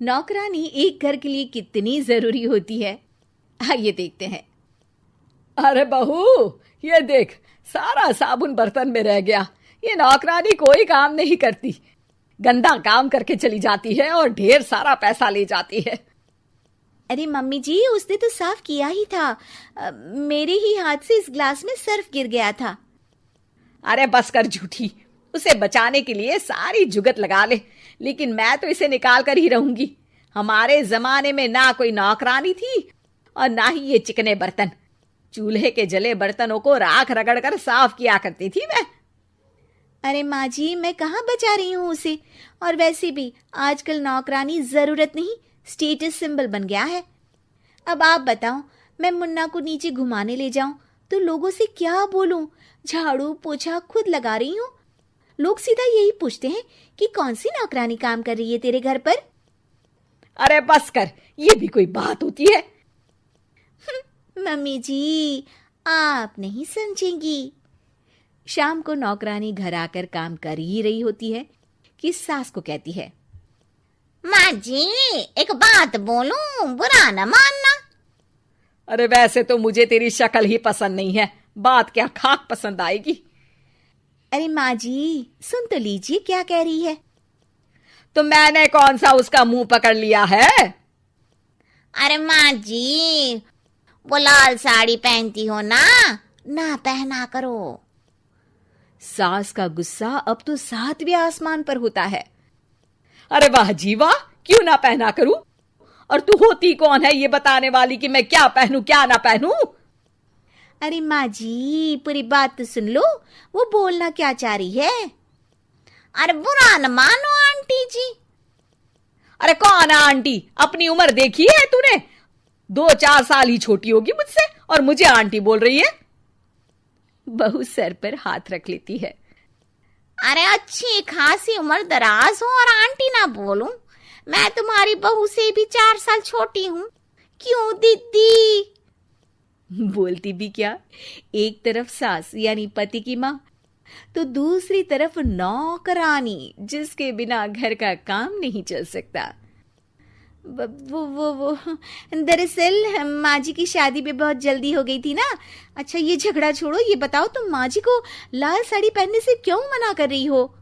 नौकरानी एक घर के लिए कितनी जरूरी होती है, आइए देखते हैं। अरे बहू, ये देख, सारा साबुन बर्तन में रह गया। ये नौकरानी कोई काम नहीं करती, गंदा काम करके चली जाती है और ढेर सारा पैसा ले जाती है। अरे मम्मी जी, उसने तो साफ किया ही था। मेरे ही हाथ से इस ग्लास में सर्फ गिर गया था। अरे बस कर झूठी, उसे बचाने के लिए सारी जुगत लगा ले, लेकिन मैं तो इसे निकाल कर ही रहूंगी। हमारे जमाने में ना कोई नौकरानी थी और ना ही ये चिकने बर्तन। चूल्हे के जले बर्तनों को राख रगड़ कर साफ किया करती थी मैं। अरे माँ जी, मैं कहाँ बचा रही हूँ उसे। और वैसे भी आजकल नौकरानी जरूरत नहीं, स्टेटस सिंबल बन गया है। अब आप बताओ, मैं मुन्ना को नीचे घुमाने ले जाऊं तो लोगों से क्या बोलूं? झाड़ू पोछा खुद लगा रही हूँ। लोग सीधा यही पूछते हैं कि कौन सी नौकरानी काम कर रही है तेरे घर पर। अरे बस कर, ये भी कोई बात होती है? मम्मी जी, आप नहीं समझेंगी। शाम को नौकरानी घर आकर काम कर ही रही होती है कि सास को कहती है, माँ जी, एक बात बोलूं, बुरा न मानना। अरे वैसे तो मुझे तेरी शक्ल ही पसंद नहीं है, बात क्या खाक पसंद आएगी। अरे माँ जी, सुन तो लीजिए क्या कह रही है। तो मैंने कौन सा उसका मुंह पकड़ लिया है? अरे माँ जी, वो लाल साड़ी पहनती हो ना, ना पहना करो। सास का गुस्सा अब तो 7वें आसमान पर होता है। अरे वाह जी वाह, क्यों ना पहना करूं? और तू होती कौन है ये बताने वाली कि मैं क्या पहनूं क्या ना पहनूं? अरे माँ जी, पूरी बात तो सुन लो, वो बोलना क्या चाह रही है। अरे बुरा न मानो आंटी जी। अरे कौन है आंटी? अपनी उम्र देखी है तूने? 2-4 साल ही छोटी होगी मुझसे और मुझे आंटी बोल रही है। बहू सर पर हाथ रख लेती है। अरे अच्छी खासी उम्र दराज हो और आंटी ना बोलूं? मैं तुम्हारी बहू से भी 4 साल छोटी हूँ। क्यों दीदी? बोलती भी क्या, एक तरफ सास यानी पति की माँ, तो दूसरी तरफ नौकरानी जिसके बिना घर का काम नहीं चल सकता। वो दरअसल माँ जी की शादी भी बहुत जल्दी हो गई थी ना। अच्छा ये झगड़ा छोड़ो, ये बताओ तुम माँ जी को लाल साड़ी पहनने से क्यों मना कर रही हो?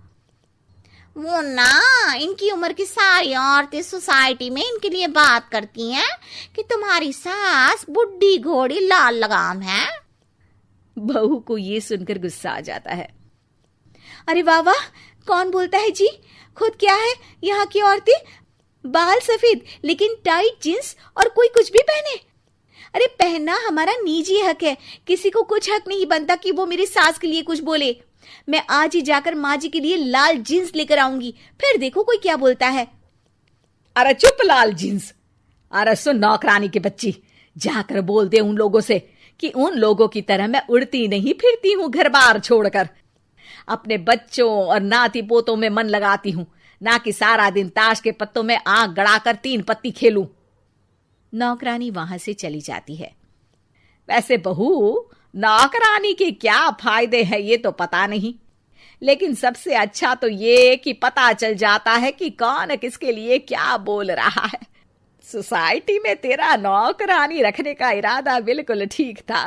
वो ना, इनकी उम्र की सारी औरतें सोसाइटी में इनके लिए बात करती हैं कि तुम्हारी सास बुढ़ी घोड़ी लाल लगाम है। बहू को ये सुनकर गुस्सा आ जाता है। अरे वाह वाह, कौन बोलता है जी? खुद क्या है यहाँ की औरतें, बाल सफेद लेकिन टाइट जींस और कोई कुछ भी पहने। अरे पहनना हमारा निजी हक है, किसी को कुछ हक नहीं बनता कि वो मेरी सास के लिए कुछ बोले। मैं आज ही जाकर माँ जी के लिए लाल जींस लेकर आऊंगी, फिर देखो कोई क्या बोलता है। अरे चुप लाल जींस। अरे सुन नौकरानी की बच्ची, जाकर बोल दे उन लोगों से कि उन लोगों की तरह मैं उड़ती नहीं फिरती हूँ घर बार छोड़कर। अपने बच्चों और नाती पोतों में मन लगाती हूँ, ना कि सारा दिन ताश के पत्तों में आंख गड़ाकर 3 पत्ती खेलूं। नौकरानी वहां से चली जाती है। वैसे बहू, नौकरानी के क्या फायदे हैं ये तो पता नहीं, लेकिन सबसे अच्छा तो ये कि पता चल जाता है कि कौन किसके लिए क्या बोल रहा है। सोसाइटी में तेरा नौकरानी रखने का इरादा बिल्कुल ठीक था।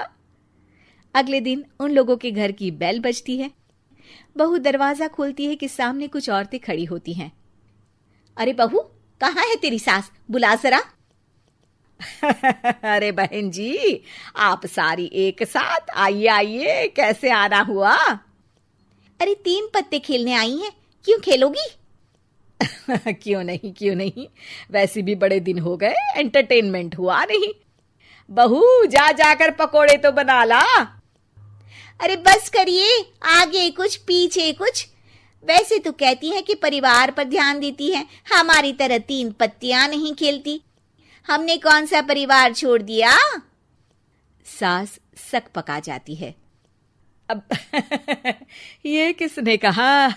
अगले दिन उन लोगों के घर की बेल बजती है। बहू दरवाजा खोलती है कि सामने कुछ औरतें खड़ी होती हैं। अरे बहू, कहाँ है तेरी सास? बुला जरा। अरे बहन जी, आप सारी एक साथ आइए आइए, कैसे आना हुआ? अरे 3 पत्ते खेलने आई हैं, क्यों खेलोगी? क्यों नहीं, वैसे भी बड़े दिन हो गए, एंटरटेनमेंट हुआ नहीं। बहू जा जाकर पकोड़े तो बना ला। अरे बस करिए, आगे कुछ पीछे कुछ। वैसे तो कहती है कि परिवार पर ध्यान देती है, हमारी तरह 3 पत्तियां नहीं खेलती। हमने कौन सा परिवार छोड़ दिया? सास सक पका जाती है। अब ये किसने कहा?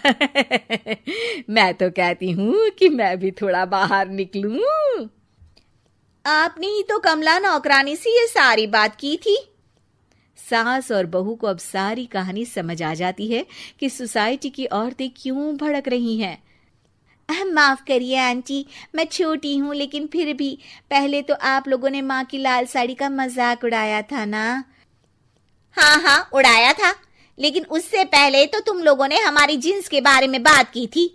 मैं तो कहती हूँ कि मैं भी थोड़ा बाहर निकलूं। आपने ही तो कमला नौकरानी से ये सारी बात की थी। सास और बहू को अब सारी कहानी समझ आ जाती है कि सोसाइटी की औरतें क्यों भड़क रही हैं। माफ करिए आंटी, मैं छोटी हूँ, लेकिन फिर भी पहले तो आप लोगों ने माँ की लाल साड़ी का मजाक उड़ाया था ना। हाँ हाँ, उड़ाया था, लेकिन उससे पहले तो तुम लोगों ने हमारी जीन्स के बारे में बात की थी।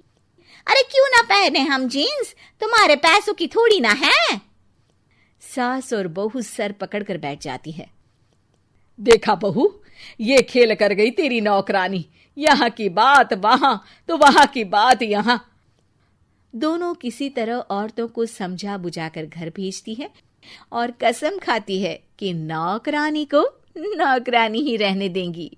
अरे क्यों ना पहने हम जीन्स, तुम्हारे पैसों की थोड़ी ना है। सास और बहू सर पकड़कर बैठ जाती है। देखा बहू, ये खेल कर गई तेरी नौकरानी, यहाँ की बात वहां तो वहां की बात यहाँ। दोनों किसी तरह औरतों को समझा बुझाकर घर भेजती है और कसम खाती है कि नौकरानी को नौकरानी ही रहने देंगी।